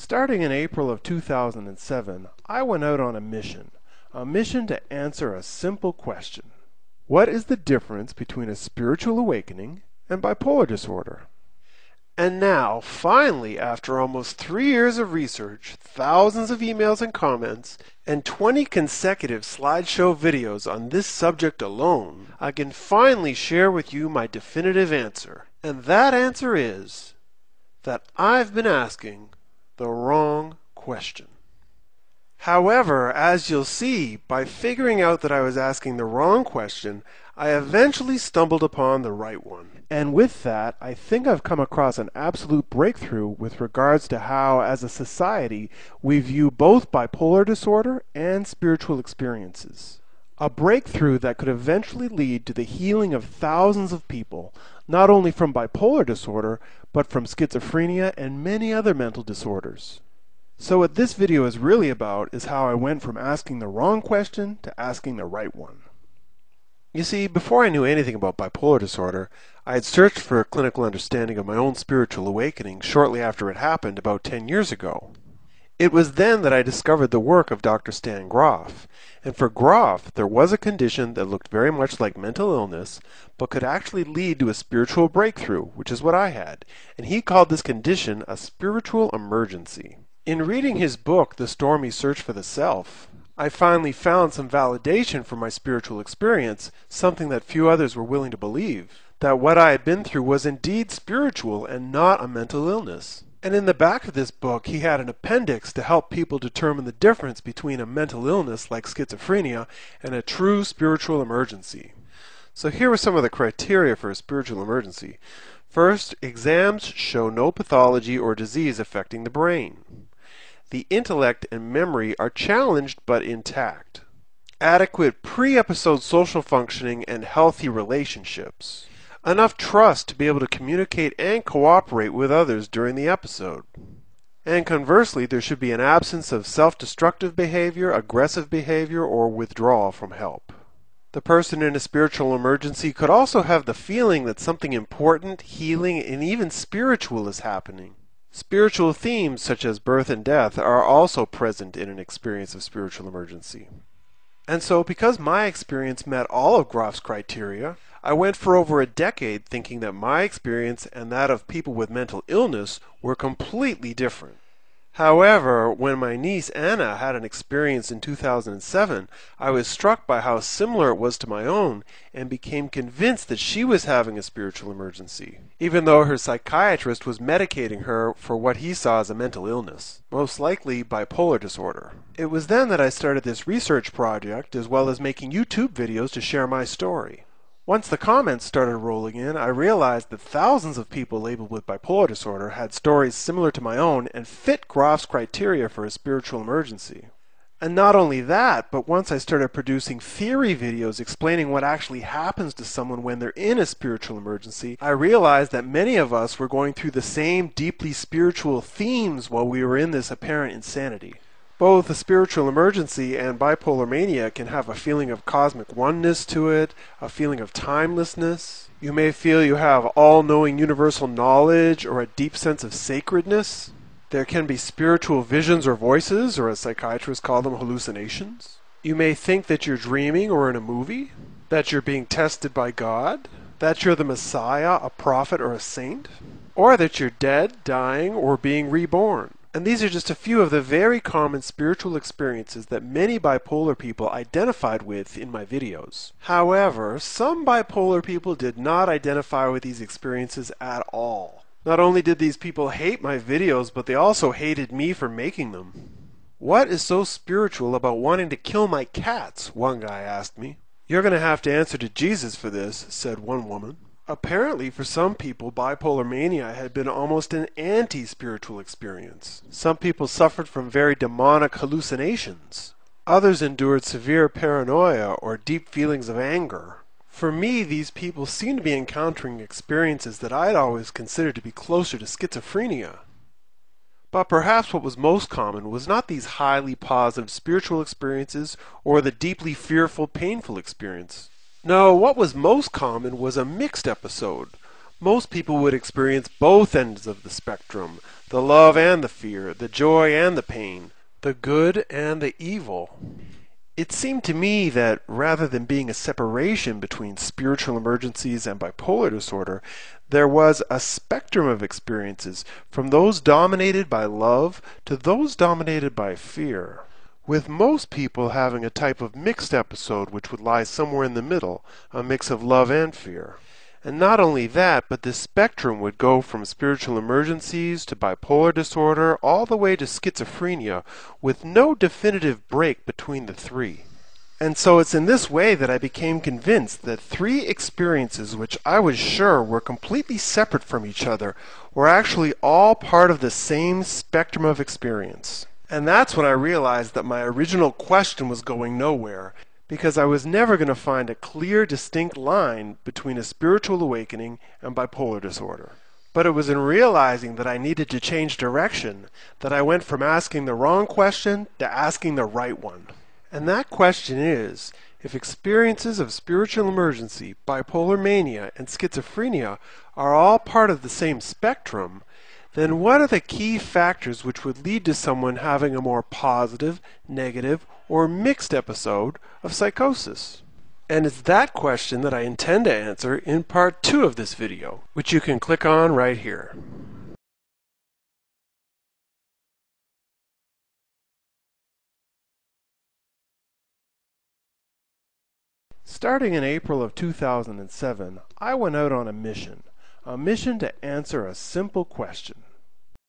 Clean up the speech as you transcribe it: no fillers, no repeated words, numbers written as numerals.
Starting in April of 2007, I went out on a mission to answer a simple question. What is the difference between a spiritual awakening and bipolar disorder? And now, finally, after almost 3 years of research, thousands of emails and comments, and 20 consecutive slideshow videos on this subject alone, I can finally share with you my definitive answer. And that answer is that I've been asking the wrong question. However, as you'll see, by figuring out that I was asking the wrong question, I eventually stumbled upon the right one. And with that, I think I've come across an absolute breakthrough with regards to how, as a society, we view both bipolar disorder and spiritual experiences. A breakthrough that could eventually lead to the healing of thousands of people, not only from bipolar disorder, but from schizophrenia and many other mental disorders. So what this video is really about is how I went from asking the wrong question to asking the right one. You see, before I knew anything about bipolar disorder, I had searched for a clinical understanding of my own spiritual awakening shortly after it happened about 10 years ago. It was then that I discovered the work of Dr. Stan Grof, and for Grof there was a condition that looked very much like mental illness, but could actually lead to a spiritual breakthrough, which is what I had, and he called this condition a spiritual emergency. In reading his book, The Stormy Search for the Self, I finally found some validation for my spiritual experience, something that few others were willing to believe, that what I had been through was indeed spiritual and not a mental illness. And in the back of this book, he had an appendix to help people determine the difference between a mental illness like schizophrenia and a true spiritual emergency. So here were some of the criteria for a spiritual emergency. First, exams show no pathology or disease affecting the brain. The intellect and memory are challenged but intact. Adequate pre-episode social functioning and healthy relationships. Enough trust to be able to communicate and cooperate with others during the episode. And conversely, there should be an absence of self-destructive behavior, aggressive behavior, or withdrawal from help. The person in a spiritual emergency could also have the feeling that something important, healing, and even spiritual is happening. Spiritual themes such as birth and death are also present in an experience of spiritual emergency. And so, because my experience met all of Grof's criteria, I went for over a decade thinking that my experience and that of people with mental illness were completely different. However, when my niece Anna had an experience in 2007, I was struck by how similar it was to my own and became convinced that she was having a spiritual emergency, even though her psychiatrist was medicating her for what he saw as a mental illness, most likely bipolar disorder. It was then that I started this research project as well as making YouTube videos to share my story. Once the comments started rolling in, I realized that thousands of people labeled with bipolar disorder had stories similar to my own and fit Grof's criteria for a spiritual emergency. And not only that, but once I started producing theory videos explaining what actually happens to someone when they're in a spiritual emergency, I realized that many of us were going through the same deeply spiritual themes while we were in this apparent insanity. Both a spiritual emergency and bipolar mania can have a feeling of cosmic oneness to it, a feeling of timelessness. You may feel you have all-knowing universal knowledge or a deep sense of sacredness. There can be spiritual visions or voices, or as psychiatrists call them, hallucinations. You may think that you're dreaming or in a movie, that you're being tested by God, that you're the Messiah, a prophet, or a saint, or that you're dead, dying, or being reborn. And these are just a few of the very common spiritual experiences that many bipolar people identified with in my videos. However, some bipolar people did not identify with these experiences at all. Not only did these people hate my videos, but they also hated me for making them. "What is so spiritual about wanting to kill my cats?" one guy asked me. "You're going to have to answer to Jesus for this," said one woman. Apparently, for some people, bipolar mania had been almost an anti-spiritual experience. Some people suffered from very demonic hallucinations. Others endured severe paranoia or deep feelings of anger. For me, these people seemed to be encountering experiences that I'd always considered to be closer to schizophrenia. But perhaps what was most common was not these highly positive spiritual experiences or the deeply fearful, painful experience. No, what was most common was a mixed episode. Most people would experience both ends of the spectrum, the love and the fear, the joy and the pain, the good and the evil. It seemed to me that rather than being a separation between spiritual emergencies and bipolar disorder, there was a spectrum of experiences from those dominated by love to those dominated by fear, with most people having a type of mixed episode which would lie somewhere in the middle, a mix of love and fear. And not only that, but this spectrum would go from spiritual emergencies to bipolar disorder all the way to schizophrenia, with no definitive break between the three. And so it's in this way that I became convinced that three experiences which I was sure were completely separate from each other were actually all part of the same spectrum of experience. And that's when I realized that my original question was going nowhere, because I was never going to find a clear, distinct line between a spiritual awakening and bipolar disorder. But it was in realizing that I needed to change direction that I went from asking the wrong question to asking the right one. And that question is, if experiences of spiritual emergency, bipolar mania, and schizophrenia are all part of the same spectrum, then what are the key factors which would lead to someone having a more positive, negative, or mixed episode of psychosis? And it's that question that I intend to answer in part 2 of this video, which you can click on right here. Starting in April of 2007, I went out on a mission to answer a simple question.